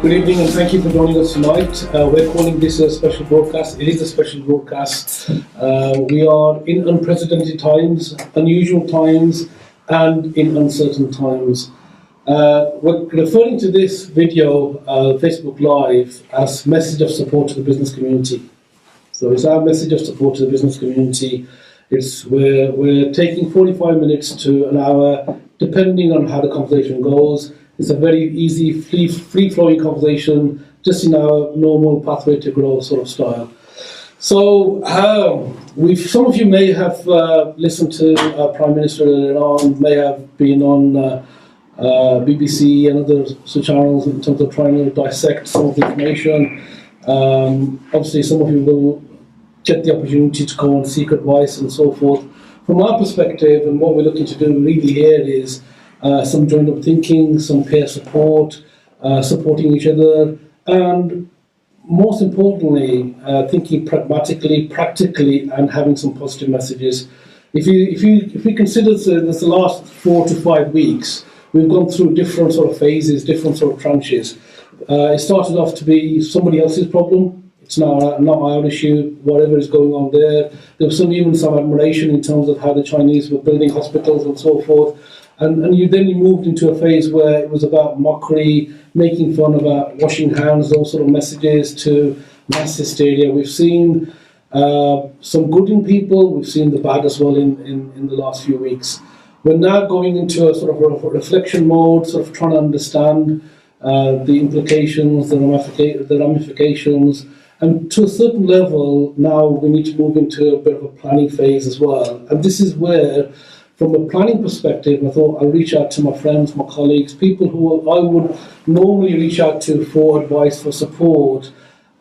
Good evening and thank you for joining us tonight. We're calling this a special broadcast. It is a special broadcast. We are in unprecedented times, unusual times, and in uncertain times. We're referring to this video, Facebook Live, as message of support to the business community. So it's our message of support to the business community. We're taking 45 minutes to an hour, depending on how the conversation goes. It's a very easy, free-flowing conversation, just in our normal pathway to grow sort of style. So, some of you may have listened to our Prime Minister earlier on, may have been on BBC and other channels in terms of trying to dissect some of the information. Obviously, some of you will get the opportunity to go and seek advice and so forth. From our perspective, and what we're looking to do really here is some joined-up thinking, some peer support, supporting each other, and most importantly, thinking pragmatically, practically, and having some positive messages. If we consider the last 4 to 5 weeks, we've gone through different sort of phases, different sort of tranches. It started off to be somebody else's problem. It's now not our issue, whatever is going on there. There was even some admiration in terms of how the Chinese were building hospitals and so forth. And you moved into a phase where it was about mockery, making fun about washing hands, those sort of messages, to mass hysteria. We've seen some good in people, we've seen the bad as well in the last few weeks. We're now going into a sort of a reflection mode, sort of trying to understand the implications, the ramifications, and to a certain level now we need to move into a bit of a planning phase as well. And this is where, from a planning perspective, I thought I'll reach out to my friends, my colleagues, people who I would normally reach out to for advice, for support.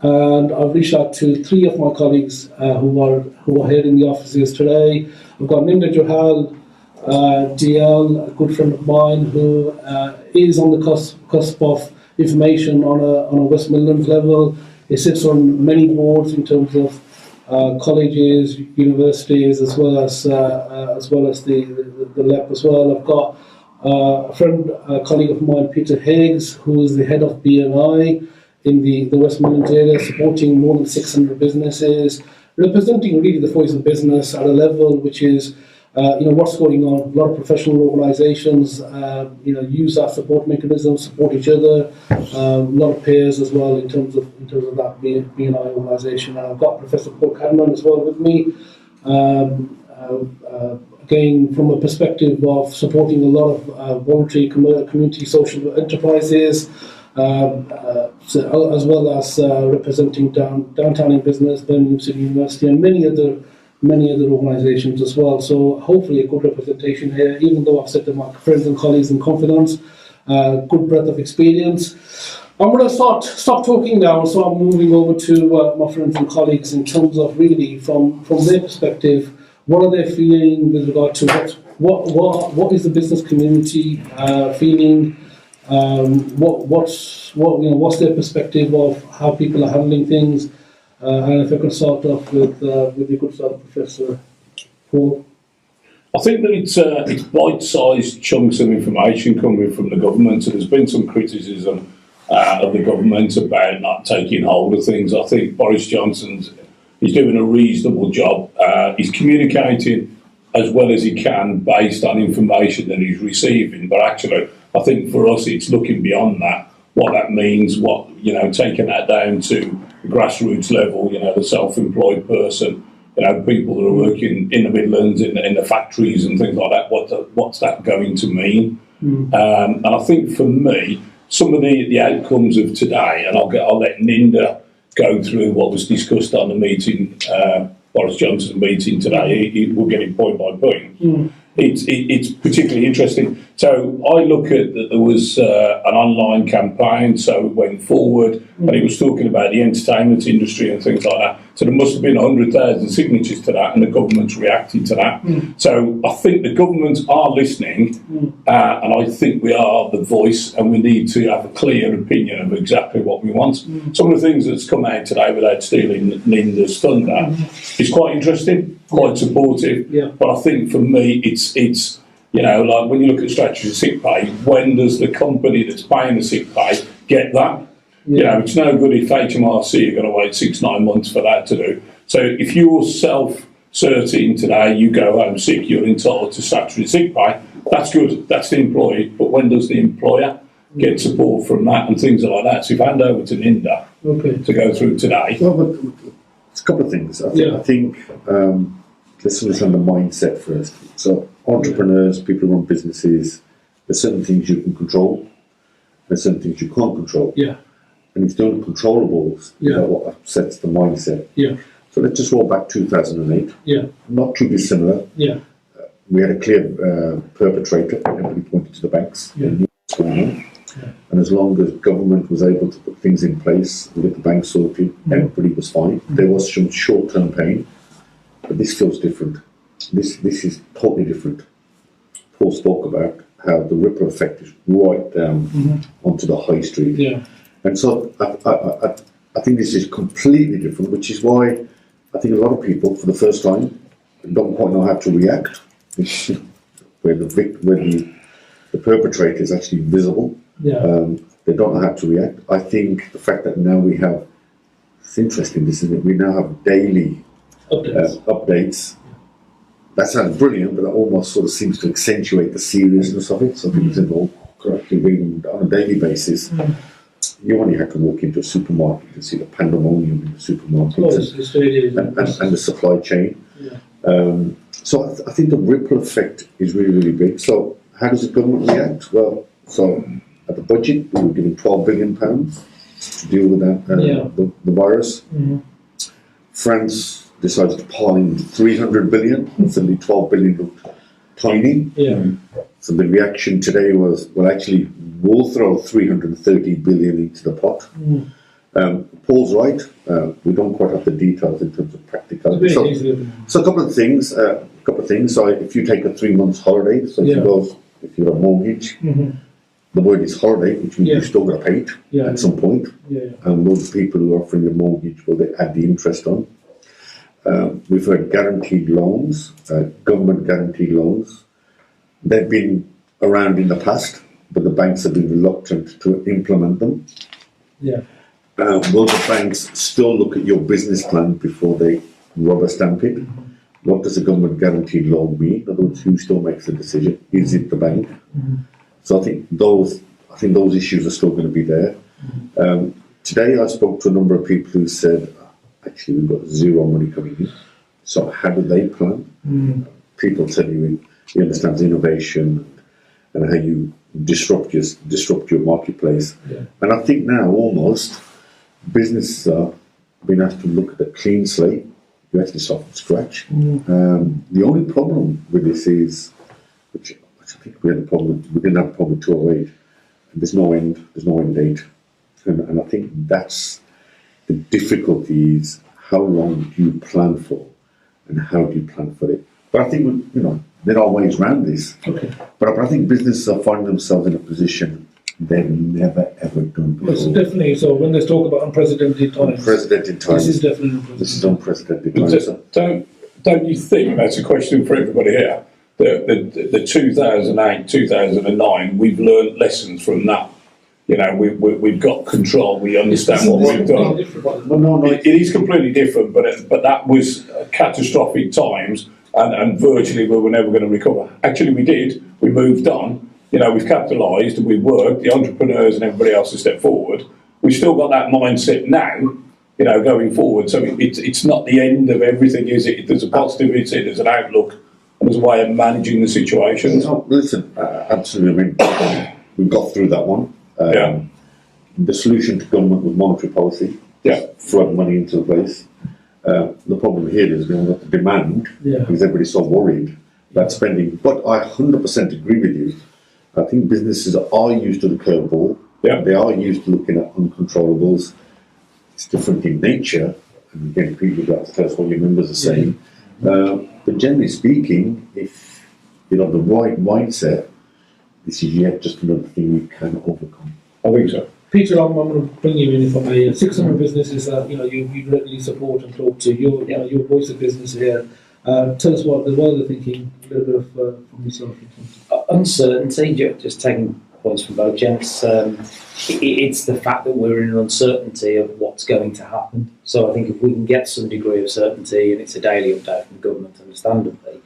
And I've reached out to 3 of my colleagues who are here in the offices today. I've got Ninder Johal, DL, a good friend of mine, who is on the cusp of information on a West Midlands level. He sits on many boards in terms of colleges, universities, as well as the LEP as well. I've got a colleague of mine, Peter Higgs, who is the head of BNI in the West Midlands area, supporting more than 600 businesses, representing really the voice of business at a level which is, what's going on. A lot of professional organisations, use our support mechanisms, support each other. A lot of peers as well in terms of that BNI organisation. And I've got Professor Cadman as well with me. Again, from a perspective of supporting a lot of voluntary community social enterprises, as well as representing downtown in business, Birmingham City University, and many other organisations as well. So hopefully a good representation here, even though I've said to my friends and colleagues in confidence, good breadth of experience. I'm going to stop talking now and start moving over to my friends and colleagues in terms of really from their perspective, what are they feeling with regard to what is the business community feeling? What's their perspective of how people are handling things? And if I could start off with your good self, Professor Paul. I think that it's bite-sized chunks of information coming from the government. So there's been some criticism of the government about not taking hold of things. I think Boris Johnson's doing a reasonable job. He's communicating as well as he can based on information that he's receiving. But actually, I think for us, it's looking beyond that. What that means, taking that down to the grassroots level, the self-employed person, people that are working in the Midlands, in the factories and things like that. What's that going to mean? And I think for me, some of the outcomes of today, and I'll let Ninder go through what was discussed on the meeting, Boris Johnson's meeting today. We'll get it point by point. It's particularly interesting. So I look at that there was an online campaign, so it went forward, and he was talking about the entertainment industry and things like that. So there must have been 100,000 signatures to that, and the government's reacted to that. So I think the governments are listening, and I think we are the voice, and we need to have a clear opinion of exactly what we want. Some of the things that's come out today, without stealing Ninder's thunder, is quite interesting, quite supportive. But I think for me, it's like when you look at statutory sick pay, when does the company that's paying the sick pay get that? You know, it's no good if HMRC you're going to wait 6-9 months for that to do. So if you're self-certain today, you go home sick, you're entitled to statutory sick pay. That's good. That's the employee. But when does the employer get support from that and things like that? So if I hand over to Ninder to go through today. Well, but it's a couple of things. I think let's understand the mindset first. So entrepreneurs, people who run businesses, there's certain things you can control, there's certain things you can't control. Yeah. And it's the uncontrollables that what upsets the mindset. Yeah. So let's just roll back 2008. Yeah. Not too dissimilar. Yeah. We had a clear perpetrator. Everybody pointed to the banks. Yeah. They knew what was going on. Yeah. And as long as government was able to put things in place, get the banks sorted, everybody was fine. There was some short-term pain, but this feels different. This is totally different. Paul spoke about how the ripple effect is right down onto the high street. Yeah. And so I think this is completely different, which is why I think a lot of people, for the first time, don't quite know how to react. where the perpetrator is actually visible. Yeah. They don't know how to react. I think the fact that now we have, it's interesting, isn't it? We now have daily updates. That sounds brilliant, but that almost sort of seems to accentuate the seriousness of it. So people say, well, correctly reading on a daily basis. You only have to walk into a supermarket and see the pandemonium in the supermarket and the supply chain. Yeah. So I think the ripple effect is really, really big. So how does the government react? Well, so at the budget, we were given £12 billion to deal with that, the virus. France decided to pile in 300 billion, suddenly 12 billion looked tiny. Yeah. So the reaction today was, well, actually, we'll throw 330 billion into the pot. Paul's right. We don't quite have the details in terms of practicality. So a couple of things. So if you take a 3 months holiday, so if you're a mortgage, the word is holiday, which means you've still got to pay it at some point. And those people who are offering a mortgage, well, they add the interest on. We've heard guaranteed loans, government guaranteed loans. They've been around in the past, but the banks have been reluctant to implement them. Yeah. Will the banks still look at your business plan before they rubber stamp it? What does a government guaranteed loan mean? In other words, who still makes the decision? Is it the bank? So I think those issues are still going to be there. Today I spoke to a number of people who said, actually, we've got zero money coming in. So how do they plan? People tell you he understands innovation and how you disrupt your marketplace. And I think now almost businesses are being asked to look at a clean slate. You actually start from scratch. The only problem with this is, which I think we didn't have a problem with 208. There's no end date, and I think that's the difficulty is how long do you plan for, and how do you plan for it. But I think there are ways around this. But I think businesses are finding themselves in a position they've never ever done before. Yes, definitely. So when they talk about unprecedented times, this is definitely unprecedented times. Don't you think that's a question for everybody here? The 2008, 2009, we've learned lessons from that. We've got control. We understand what we've done. It is completely different, but that was catastrophic times, and virtually we were never going to recover. Actually, we did. We moved on. We've capitalised, we've worked. The entrepreneurs and everybody else has stepped forward. We've still got that mindset now. Going forward. So it's not the end of everything, is it? There's a positivity, there's an outlook, and there's a way of managing the situations. Listen, absolutely. We got through that one. The solution to government was monetary policy. Flood money into the place. The problem here is we haven't got the demand because everybody's so worried about spending. But I 100% agree with you. I think businesses are used to the curveball. They are used to looking at uncontrollables. It's different in nature. And again, people would like to tell us what your members are saying. But generally speaking, if the right mindset, this is yet just another thing we can overcome. I think so. Peter, I'm going to bring you in from a 600 businesses that you regularly support and talk to. Your voice of business here. Tell us what they're thinking. A little bit of from yourself. Uncertainty, just taking points from both gents. It's the fact that we're in an uncertainty of what's going to happen. So I think if we can get some degree of certainty, and it's a daily update from the government, understandably,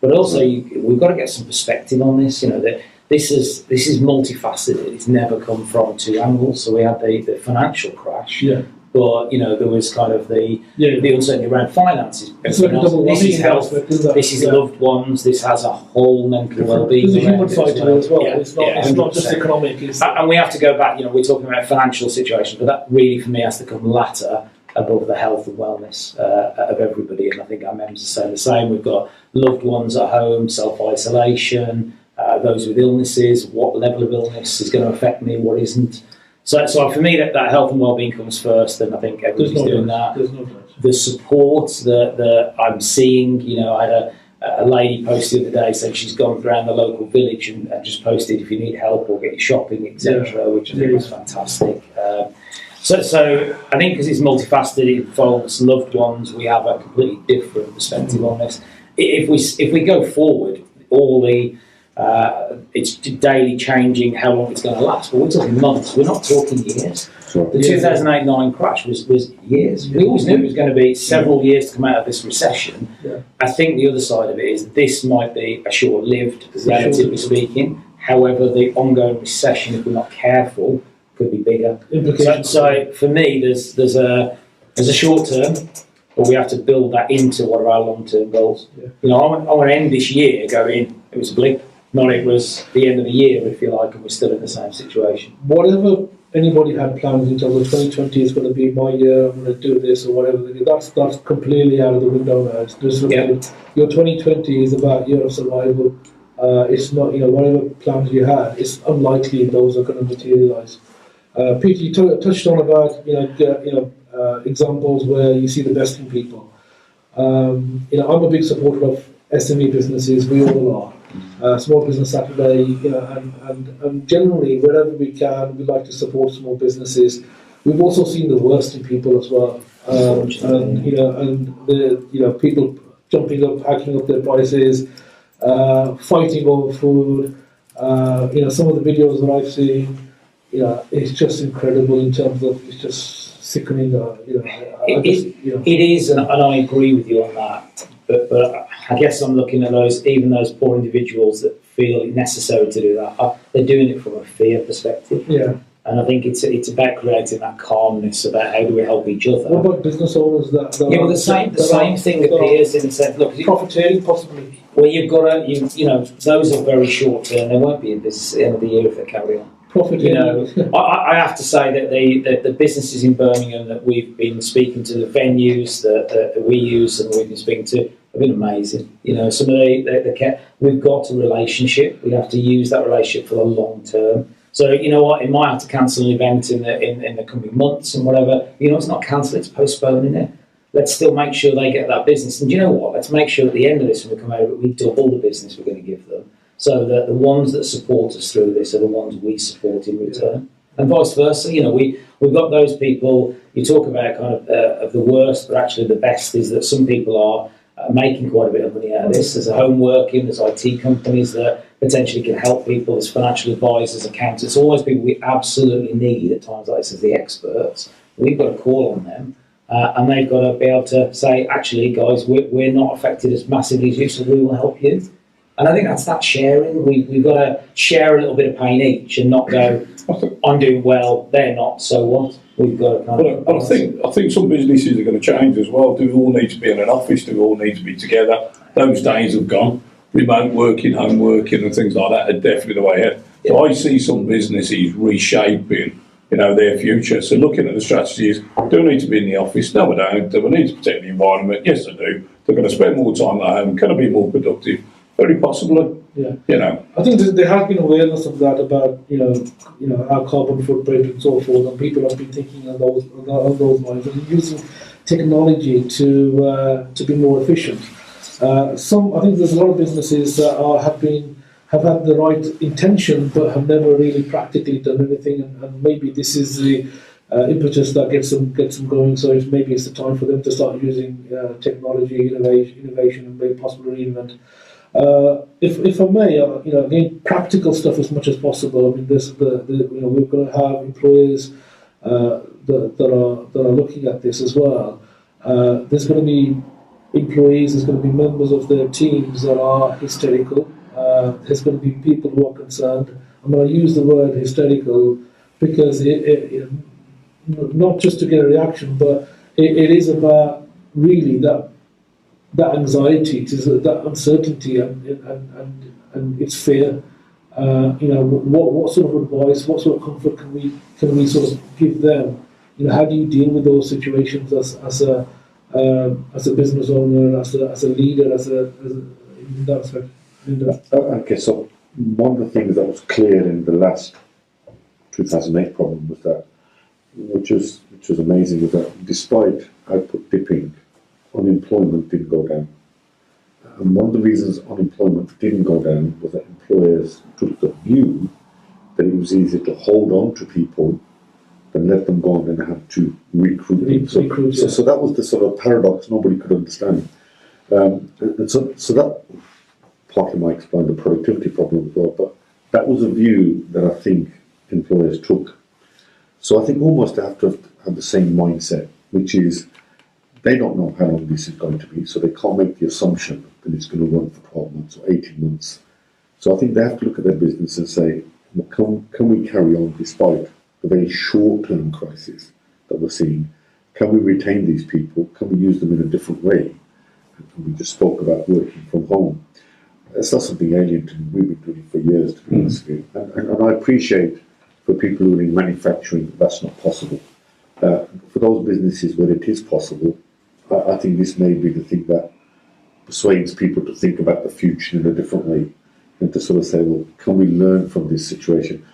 but also we've got to get some perspective on this. That this is multifaceted. It's never come from two angles. So we had the financial crash. Yeah. But there was kind of the uncertainty around finances. It's like a double This is health. aspect, isn't it? This is loved ones. This has a whole mental well-being. There's a human side to it as well. Yeah, It's not just economic. And we have to go back. We're talking about financial situations, but that really, for me, has to come latter above the health and wellness of everybody. And I think our members are saying the same. We've got loved ones at home, self-isolation, those with illnesses. What level of illness is going to affect me? What isn't? So for me, that health and well-being comes first, and I think everybody's doing that. The support that I'm seeing, I had a lady post the other day saying she's gone around the local village and just posted if you need help or get your shopping, etc., which I think was fantastic. So I think because it's multifaceted, it involves loved ones. We have a completely different perspective on this. If we go forward, it's daily changing how long it's going to last, but we're talking months. We're not talking years. Sure. The 2008-9 crash was years. We always knew it was going to be several years to come out of this recession. Yeah. I think the other side of it is this might be a short-lived, relatively speaking. However, the ongoing recession, if we're not careful, could be bigger. So for me, there's a short term, but we have to build that into what are our long-term goals. Yeah. I want to end this year going, it was a blip. Not it was the end of the year, if you like, and we're still in the same situation. Whatever anybody had plans in terms of 2020 is going to be my year, I'm going to do this or whatever, that's completely out of the window now. It's just your 2020 is about year of survival. It's not, whatever plans you had, it's unlikely those are going to materialise. Peter, you touched on about examples where you see the best in people. I'm a big supporter of SME businesses. We all are. Small Business Saturday, and generally wherever we can, we like to support small businesses. We've also seen the worst in people as well, and the people jumping up, hacking up their prices, fighting over food. Some of the videos that I've seen, it's just incredible in terms of it's just sickening. It is, and I agree with you on that. But I guess I'm looking at those poor individuals that feel it necessary to do that. They're doing it from a fear perspective. Yeah. And I think it's about creating that calmness about how do we help each other. What about business owners that but the same thing appears in the sense, look, profiteering possibly. Well, you've got to, those are very short term. They won't be in business at the end of the year if they carry on. I have to say that the businesses in Birmingham that we've been speaking to, the venues that we use and we've been speaking to, have been amazing. Some of we've got a relationship. We have to use that relationship for the long term. So you know what, it might have to cancel an event in the coming months and whatever. It's not cancelled; it's postponing it. Let's still make sure they get that business. And you know what? Let's make sure at the end of this, when we come out of it, we double the business we're going to give them. So that the ones that support us through this are the ones we support in return, and vice versa. We've got those people. You talk about kind of the worst, but actually the best is that some people are making quite a bit of money out of this. There's home working, there's IT companies that potentially can help people. There's financial advisors, accountants, all those people we absolutely need at times like this as the experts. We've got to call on them, and they've got to be able to say, actually, guys, we're not affected as massively as you, so we will help you. And I think that's that sharing. We've got to share a little bit of pain each and not go, I'm doing well, they're not, so what? We've got to kind of... But I think some businesses are going to change as well. Do we all need to be in an office? Do we all need to be together? Those days have gone. Remote working, home working and things like that are definitely the way ahead. Yeah. So I see some businesses reshaping their future. So looking at the strategies, do I need to be in the office? No, I don't. Do I need to protect the environment? Yes, I do. They're going to spend more time at home. Can I be more productive? Very possibly. Yeah. I think there has been awareness of that about our carbon footprint and so forth, and people have been thinking on those lines and using technology to be more efficient. I think there's a lot of businesses that have had the right intention but have never really practically done anything, and maybe this is the impetus that gets them going. So maybe it's the time for them to start using technology, innovation, and maybe possibly reinvent. If I may, again, practical stuff as much as possible. I mean, we're going to have employers that are looking at this as well. There's going to be employees, there's going to be members of their teams that are hysterical. There's going to be people who are concerned. I'm going to use the word hysterical because not just to get a reaction, but it is about really that anxiety, that uncertainty, and it's fear. What sort of advice, what sort of comfort can we sort of give them? How do you deal with those situations as a business owner, as a leader, in that aspect? Okay, so one of the things that was clear in the last 2008 problem was that, which was amazing, was that despite output dipping, unemployment didn't go down. And one of the reasons unemployment didn't go down was that employers took the view that it was easier to hold on to people than let them go and then have to recruit them. So that was the sort of paradox nobody could understand. And so that partly might explain the productivity problem as well, but that was a view that I think employers took. So I think almost they have to have the same mindset, which is they don't know how long this is going to be, so they can't make the assumption that it's going to run for 12 months or 18 months. So I think they have to look at their business and say, well, can we carry on despite the very short-term crisis that we're seeing? Can we retain these people? Can we use them in a different way? And we just spoke about working from home. That's not something alien to me. We've been doing it for years, to be honest with you. And I appreciate for people who are in manufacturing, that's not possible. For those businesses where it is possible, I think this may be the thing that persuades people to think about the future in a different way and to sort of say, well, can we learn from this situation?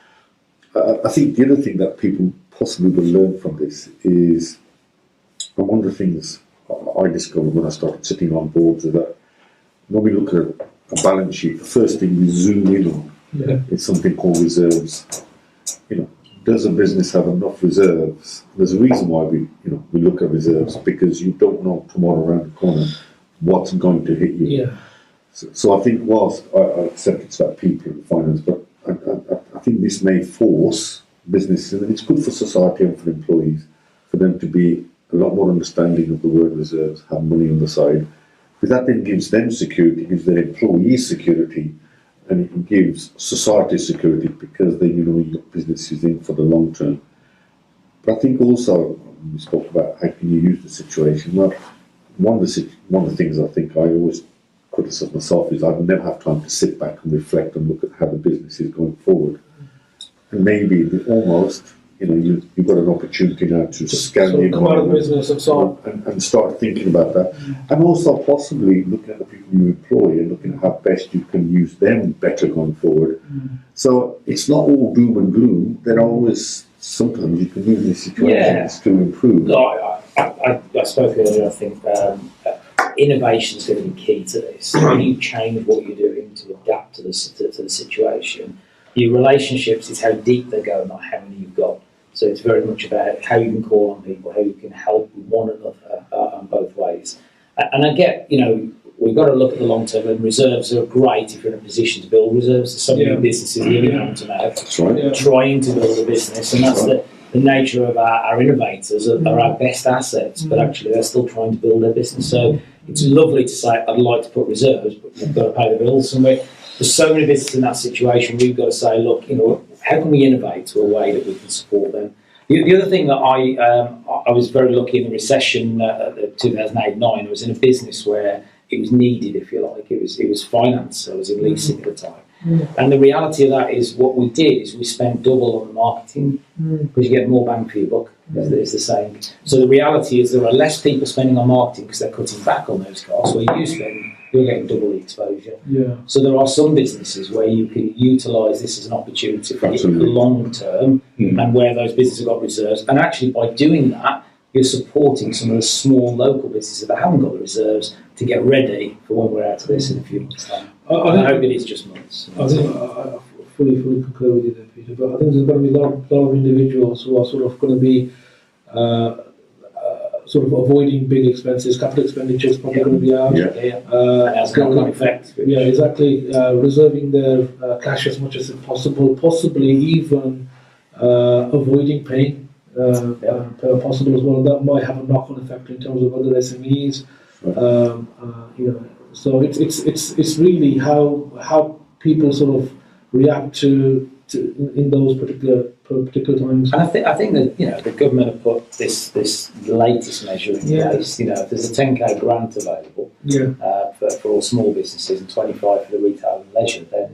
I think the other thing that people possibly will learn from this is, and one of the things I discovered when I started sitting on boards is that when we look at a balance sheet, the first thing we zoom in on is something called reserves. Does a business have enough reserves? There's a reason why we look at reserves, because you don't know tomorrow around the corner what's going to hit you. Yeah. So I think whilst I accept it's about people and finance, but I think this may force businesses, and it's good for society and for employees, for them to be a lot more understanding of the word reserves, have money on the side, because that then gives them security, gives their employees security, and it gives society security because then you've got businesses in for the long term. But I think also, we spoke about how can you use the situation. Well, one of the things I think I always criticise myself is I never have time to sit back and reflect and look at how the business is going forward. And maybe you've got an opportunity now to scan the environment business and start thinking about that. And also possibly looking at the people you employ and looking at how best you can use them better going forward. So it's not all doom and gloom. There are always, sometimes you can use these situations to improve. I spoke earlier, I think innovation is going to be key to this. When you change what you're doing to adapt to the situation, your relationships is how deep they go, not how many you've got. So it's very much about how you can call on people, how you can help one another on both ways. And I get, we've got to look at the long term, and reserves are great if you're in a position to build reserves. There's so many businesses living on to now, trying to build a business, and that's the nature of our innovators are our best assets, but actually they're still trying to build their business. So it's lovely to say, I'd like to put reserves, but we've got to pay the bills somewhere. There's so many businesses in that situation, we've got to say, look, how can we innovate to a way that we can support them? The other thing that I was very lucky in the recession, 2008-9, I was in a business where it was needed, if you like. It was finance. I was in leasing at the time. And the reality of that is what we did is we spent double on the marketing because you get more bang for your buck, is the saying. So the reality is there are less people spending on marketing because they're cutting back on those costs. Where you spend, you're getting double the exposure. So there are some businesses where you can utilise this as an opportunity for the long term and where those businesses have got reserves. And actually by doing that, you're supporting some of the small local businesses that haven't got the reserves to get ready for when we're out of this in a few months' time. I hope it is just months. I fully concur with you there, Peter. But I think there's going to be a lot of individuals who are sort of going to be sort of avoiding big expenses. Capital expenditure is probably going to be out. And has a knock-on effect. Yeah, exactly. Reserving their cash as much as possible, possibly even avoiding paying possible as well. That might have a knock-on effect in terms of other SMEs. So it's really how people sort of react to in those particular times. And I think that the government have put this latest measure in place. If there's a 10k grant available for all small businesses and 25 for the retail and leisure, then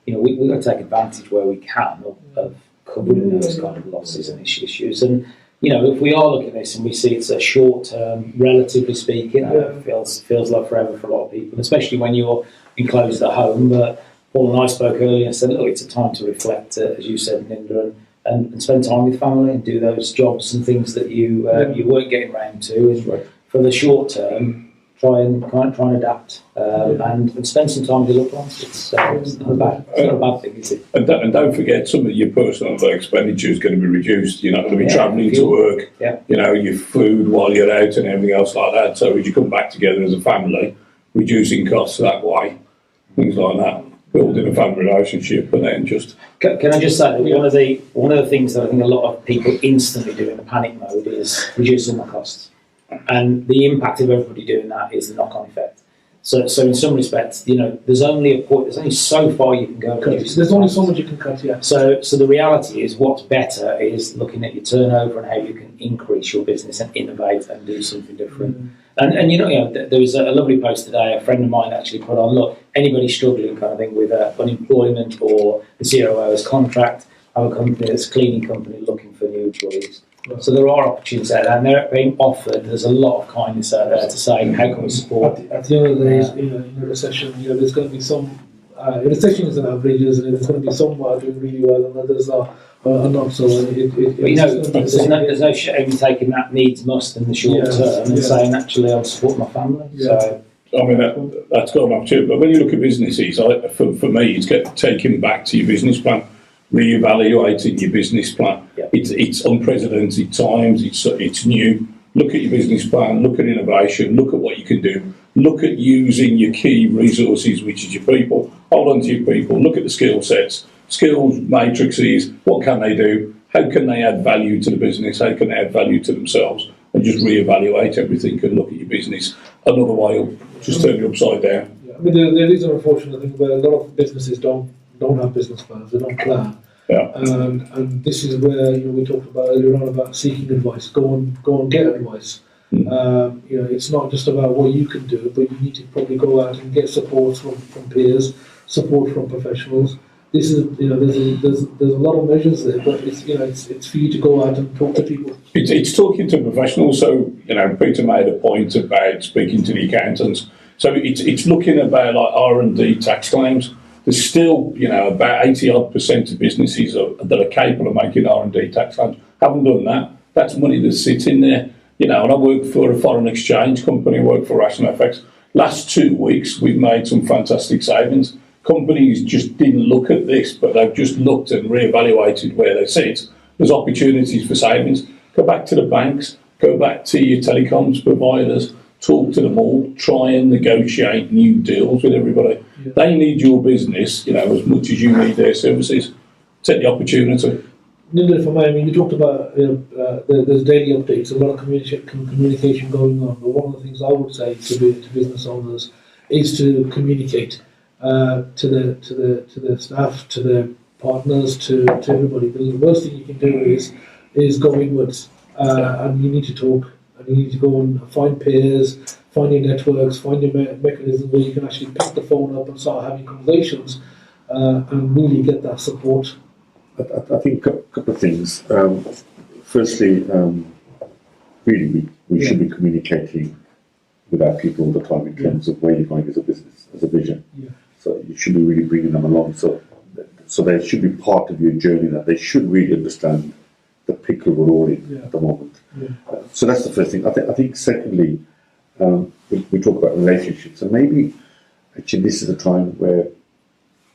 we've got to take advantage where we can of covering those kind of losses and issues. And if we are looking at this and we see it's a short term, relatively speaking, it feels like forever for a lot of people, especially when you're enclosed at home. But Paul and I spoke earlier and said, look, it's a time to reflect, as you said, Ninder, and spend time with family and do those jobs and things that you weren't getting around to. And for the short term, try and adapt and spend some time with your loved ones. It's not a bad thing, is it? And don't forget, some of your personal expenditure is going to be reduced. You're not going to be travelling to work. Your food while you're out and everything else like that. So as you come back together as a family, reducing costs that way, things like that. Building a family relationship, and then just. Can I just say that one of the things that I think a lot of people instantly do in the panic mode is reducing the costs, and the impact of everybody doing that is the knock-on effect. So in some respects, there's only a point. There's only so far you can go. There's only so much you can cut. Yeah. So the reality is, what's better is looking at your turnover and how you can increase your business and innovate and do something different. And there was a lovely post today. A friend of mine actually put on, look, anybody struggling kind of thing with unemployment or a 0 hours contract, have a company that's a cleaning company looking for new employees. Right. So there are opportunities out there, and they're being offered. There's a lot of kindness out there to say, how can we support? At the end of the day, in a recession, there's going to be some. A recession is an average, isn't it? There's going to be some doing really well, and others are not so. There's no shame in taking that needs must in the short term and saying, actually, I'll support my family. So. I mean, that's gone up too. But when you look at businesses, for me, it's taking back to your business plan, reevaluating your business plan. It's unprecedented times. It's new. Look at your business plan. Look at innovation. Look at what you can do. Look at using your key resources, which is your people. Hold on to your people. Look at the skill sets, skills matrices. What can they do? How can they add value to the business? How can they add value to themselves? And just reevaluate everything and look at your business another way, or just turn it upside down. I mean, there is an unfortunate thing where a lot of businesses don't have business plans. They don't plan. And this is where we talked about earlier on about seeking advice. Go and get advice. It's not just about what you can do, but you need to probably go out and get support from peers, support from professionals. This is there's a lot of measures there, but it's for you to go out and talk to people. It's talking to professionals. So Peter made a point about speaking to the accountants. So it's looking about like R&D tax claims. There's still about 80% of businesses that are capable of making R&D tax claims haven't done that. That's money that's sitting there. And I work for a foreign exchange company. I work for Rational FX. Last 2 weeks, we've made some fantastic savings. Companies just didn't look at this, but they've just looked and reevaluated where they sit. There's opportunities for savings. Go back to the banks, go back to your telecoms providers, talk to them all, try and negotiate new deals with everybody. Yeah. They need your business, as much as you need their services. Take the opportunity. Ninder, if I may, you talked about there's daily updates, a lot of communication going on. But one of the things I would say to business owners is to communicate to the staff, to their partners, to everybody. The worst thing you can do is go inwards, and you need to talk, and you need to go and find peers, find your networks, find your mechanisms where you can actually pick the phone up and start having conversations and really get that support. I think a couple of things. Firstly, really we should be communicating with our people all the time in terms of where you're going as a business, as a vision. Yeah. So you should be really bringing them along. So they should be part of your journey, that they should really understand the pickle we're all in at the moment. Yeah. So that's the first thing. I think secondly, we talk about relationships, and maybe actually this is a time where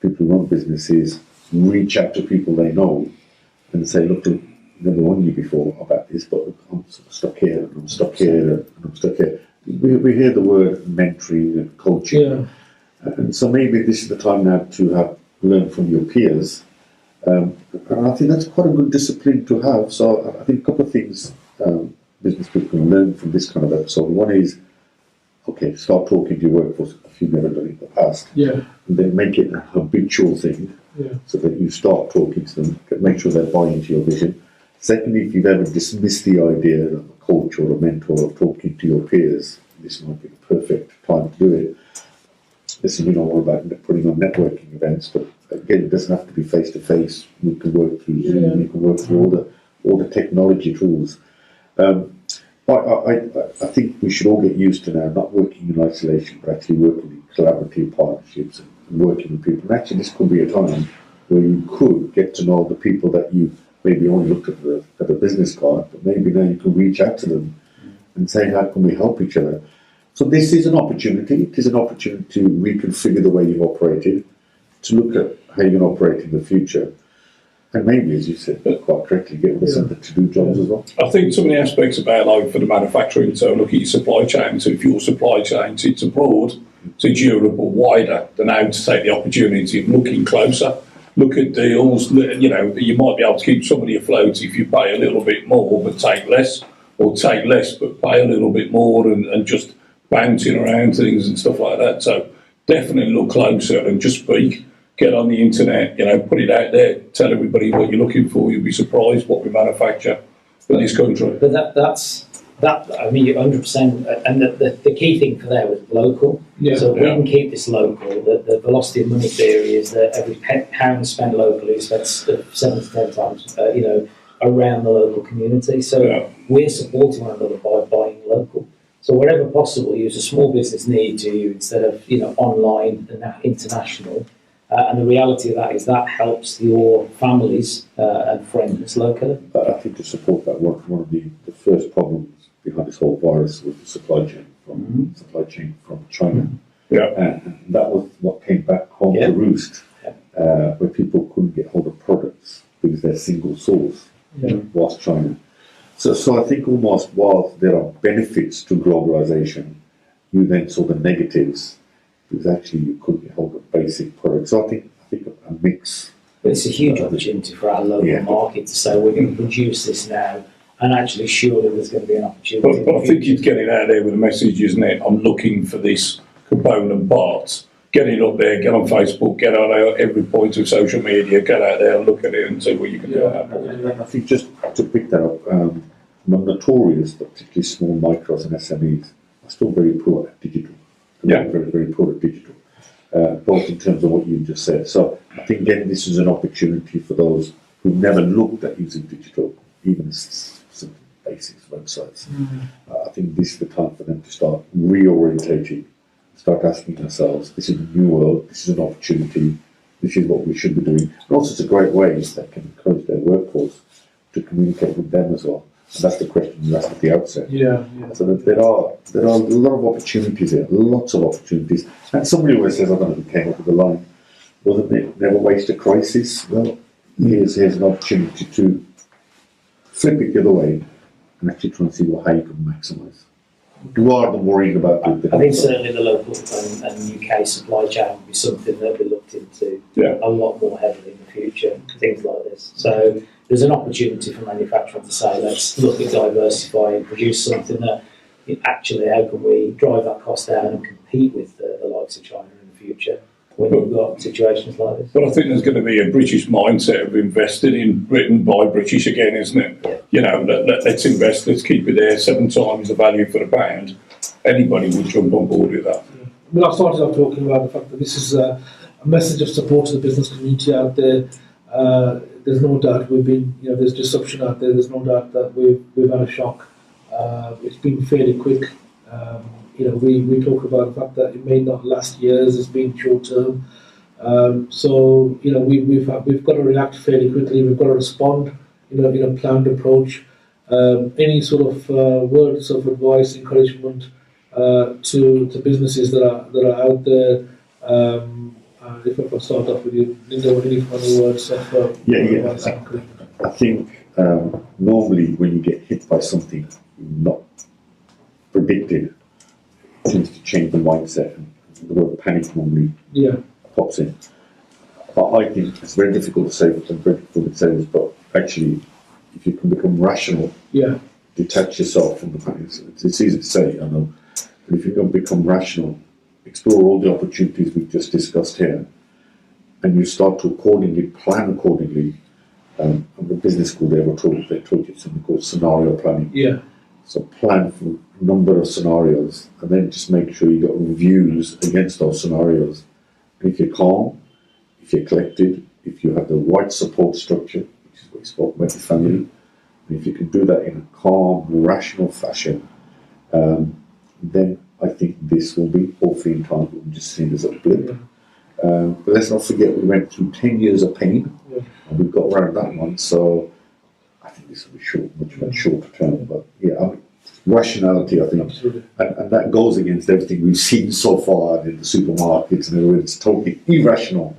people who run businesses reach out to people they know and say, look, never warned you before about this, but I'm sort of stuck here, and I'm stuck here, and I'm stuck here. We hear the word mentoring and coaching, and so maybe this is the time now to have learn from your peers, and I think that's quite a good discipline to have. So I think a couple of things business people can learn from this kind of episode. One is, okay, start talking to your workforce if you've never done it in the past. And then make it a habitual thing, so that you start talking to them, make sure they buy into your vision. Secondly, if you've ever dismissed the idea of a coach or a mentor of talking to your peers, this might be the perfect time to do it. Listen, we know all about putting on networking events, but again, it doesn't have to be face to face. We can work through Zoom, we can work through all the technology tools. I think we should all get used to now not working in isolation, but actually working in collaborative partnerships and working with people. And actually, this could be a time where you could get to know the people that you maybe only looked at the business card, but maybe now you can reach out to them and say, how can we help each other? So this is an opportunity. It is an opportunity to reconfigure the way you've operated, to look at how you're going to operate in the future. And maybe, as you said, quite correctly, get rid of some of the to-do jobs as well. I think some of the aspects about, like, for the manufacturing, so look at your supply chain. So if your supply chain sits abroad, so it's Europe or wider, then now to take the opportunity of looking closer, look at deals. You know, you might be able to keep somebody afloat if you pay a little bit more but take less, or take less but pay a little bit more, and just bouncing around things and stuff like that. So definitely look closer and just speak. Get on the internet, you know, put it out there, tell everybody what you're looking for. You'll be surprised what we manufacture in this country. But that's I mean, 100%. And the key thing for there was local. So if we can keep this local, the velocity of money theory is that every pound spent locally is spent 7 to 10 times, you know, around the local community. So we're supporting one another by buying local. So wherever possible, use a small business near to you instead of, you know, online and international. And the reality of that is that helps your families and friends locally. I think to support that, one of the first problems behind this whole virus was the supply chain from China. And that was what came back home to roost, where people couldn't get hold of products because their single source was China. So I think almost while there are benefits to globalization, you then saw the negatives, because actually you couldn't get hold of basic products. So I think a mix. But it's a huge opportunity for our local market to say, we're going to produce this now, and actually surely there's going to be an opportunity. But I think you'd get it out there with a message, isn't it? I'm looking for this component part. Get it up there, get on Facebook, get on every point of social media, get out there and look at it and see what you can do. And I think just to pick that up, I'm notorious that particularly small micros and SMEs are still very poor at digital. Very, very poor at digital, both in terms of what you just said. So I think, again, this is an opportunity for those who've never looked at using digital, even some basics, websites. I think this is the time for them to start reorientating, start asking themselves, this is a new world, this is an opportunity, this is what we should be doing. And also it's a great way that can encourage their workforce to communicate with them as well. And that's the question you asked at the outset. So that there are a lot of opportunities here, lots of opportunities. And somebody always says, I don't know who came up with the line, wasn't it, never waste a crisis? Well, here's an opportunity to flip it the other way and actually try and see how you can maximise. Rather than worrying about the I think certainly the local and UK supply chain will be something that will be looked into a lot more heavily in the future, things like this. So there's an opportunity for manufacturing to say, let's look at diversify and produce something that actually, how can we drive that cost down and compete with the likes of China in the future when you've got situations like this. But I think there's going to be a British mindset of investing in Britain by British again, isn't it? You know, let's invest, let's keep it there, 7 times the value for the pound. Anybody would jump on board with that. Well, I started off talking about the fact that this is a message of support to the business community out there. There's no doubt we've been, you know, there's disruption out there. There's no doubt that we've had a shock. It's been fairly quick. You know, we talk about the fact that it may not last years. It's been short term. So you know, we've got to react fairly quickly. We've got to respond, you know, in a planned approach. Any sort of words of advice, encouragement to businesses that are out there. If I can start off with you, Ninder, any final words of advice? I think Normally, when you get hit by something not predicted, it tends to change the mindset, and the word panic normally pops in. But I think it's very difficult to say what very difficult it says, but actually, if you can become rational, detach yourself from the panic. It's easy to say, I know, but if you can become rational, explore all the opportunities we've just discussed here, and you start to accordingly plan accordingly. And the business school they taught you something called scenario planning. Yeah. So plan for a number of scenarios, and then just make sure you got reviews against those scenarios. And if you're calm, if you're collected, if you have the right support structure, which is what you spoke about, your family, and if you can do that in a calm, rational fashion, then I think this will be, hopefully in time, we'll just see it as a blip. But let's not forget we went through 10 years of pain, and we've got around that one, so I think this will be much shorter term. But rationality, I think, and that goes against everything we've seen so far in the supermarkets and everywhere. It's totally irrational.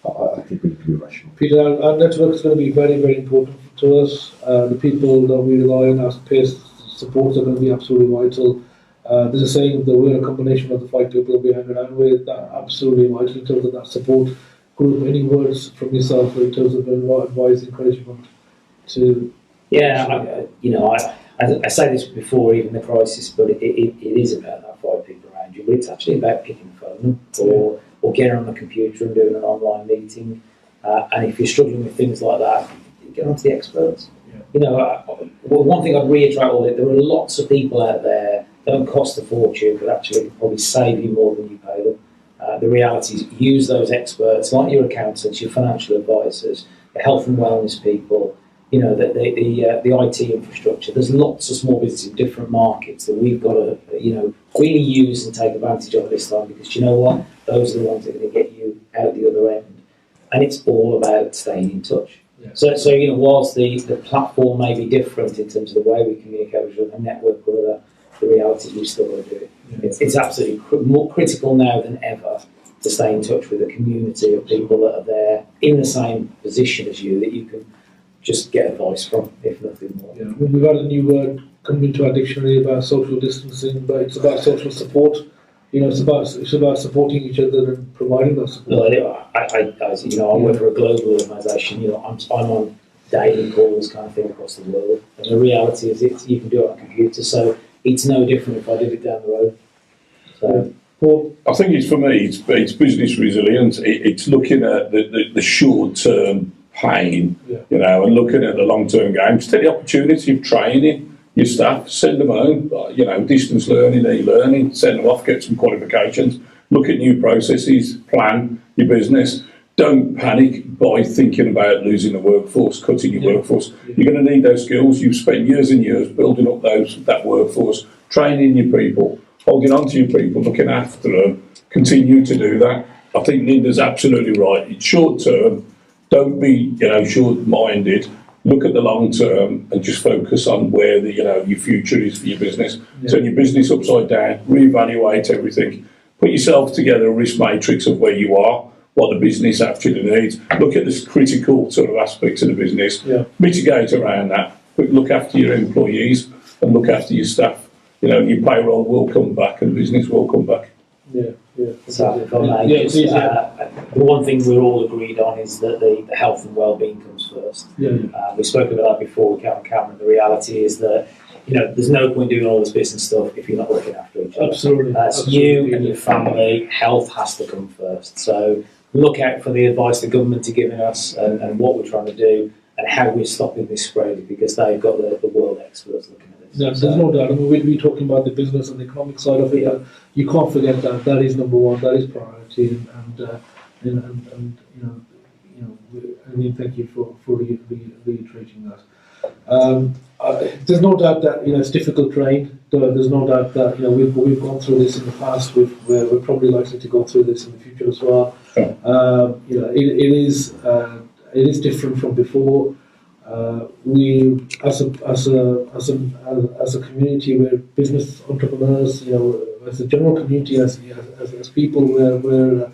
I think we need to be rational. Peter, our network is going to be very, very important to us. The people that we rely on, our peers support, are going to be absolutely vital. There's a saying that we're a combination of the 5 people we hang around with. That absolutely vital in terms of that support group. Any words from yourself in terms of advice, encouragement to? I say this before even the crisis, but it is about that 5 people around you. But it's actually about picking the phone up or getting on the computer and doing an online meeting. And if you're struggling with things like that, get onto the experts. One thing I'd reiterate all that there are lots of people out there that don't cost a fortune, but actually probably save you more than you pay them. The reality is use those experts, like your accountants, your financial advisors, the health and wellness people, the IT infrastructure. There's lots of small businesses in different markets that we've got to, really use and take advantage of this time, because you know what? Those are the ones that are going to get you out the other end. And it's all about staying in touch. Yeah. So whilst the platform may be different in terms of the way we communicate with a network or other, the reality is we've still got to do it. Yeah. It's absolutely more critical now than ever to stay in touch with a community of people that are there in the same position as you, that you can just get advice from, if nothing more. Yeah. We've had a new word come into our dictionary about social distancing, but it's about social support. It's about supporting each other and providing that support. I work for a global organisation. I'm on daily calls kind of thing across the world, and the reality is you can do it on a computer, so it's no different if I did it down the road. So, I think it's, for me, it's business resilience. It's looking at the short-term pain, and looking at the long-term games. Take the opportunity of training your staff, send them home, distance learning, e-learning, send them off, get some qualifications, look at new processes, plan your business. Don't panic by thinking about losing the workforce, cutting your workforce. You're going to need those skills. You've spent years and years building up that workforce, training your people, holding on to your people, looking after them. Continue to do that. I think Ninder's absolutely right. It's short term. Don't be short-minded. Look at the long term and just focus on where your future is for your business. Turn your business upside down, reevaluate everything, put yourself together a risk matrix of where you are, what the business actually needs. Look at the critical sort of aspects of the business, mitigate around that, but look after your employees and look after your staff. Your payroll will come back and the business will come back. So the one thing we're all agreed on is that the health and well-being comes first. We spoke about that before with Cameron. The reality is that there's no point doing all this business stuff if you're not looking after each other. Absolutely. You and your family. Health has to come first. So look out for the advice the government are giving us and what we're trying to do and how we're stopping this spread, because they've got the world experts looking at this. There's no doubt. We're talking about the business and the economic side of it. But you can't forget that. That is number one. That is priority. And thank you for reiterating that. There's no doubt that it's difficult terrain. There's no doubt that we've gone through this in the past. We're probably likely to go through this in the future as well. It is different from before. We, as a community, we're business entrepreneurs. As a general community, as people, we're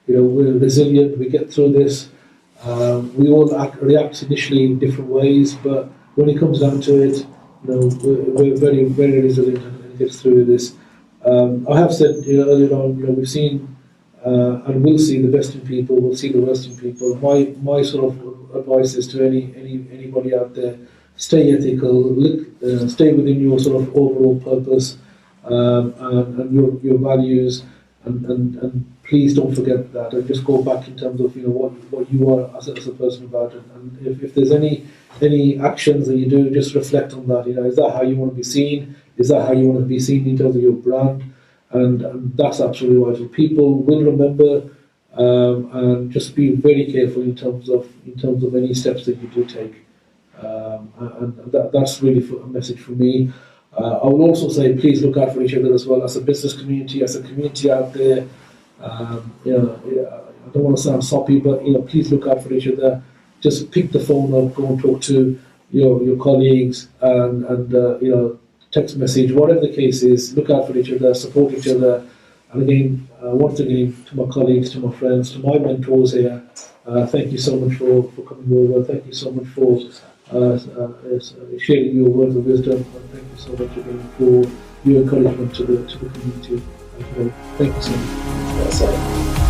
resilient. We get through this. We all react initially in different ways, but when it comes down to it, we're very, very resilient and get through this. I have said earlier on, we've seen and will see the best in people, we'll see the worst in people. My sort of advice is to anybody out there: stay ethical, stay within your sort of overall purpose and your values, and please don't forget that, and just go back in terms of what you are as a person about it. And if there's any actions that you do, just reflect on that. Is that how you want to be seen? Is that how you want to be seen in terms of your brand? And that's absolutely vital. People will remember, and just be very careful in terms of any steps that you do take. And that's really a message for me. I will also say, please look out for each other as well, as a business community, as a community out there. I don't want to sound soppy, but please look out for each other. Just pick the phone up, go and talk to your colleagues, and text message, whatever the case is. Look out for each other, support each other. And again, once again, to my colleagues, to my friends, to my mentors here, thank you so much for coming over. Thank you so much for sharing your words of wisdom, and thank you so much again for your encouragement to the community. Thank you so much.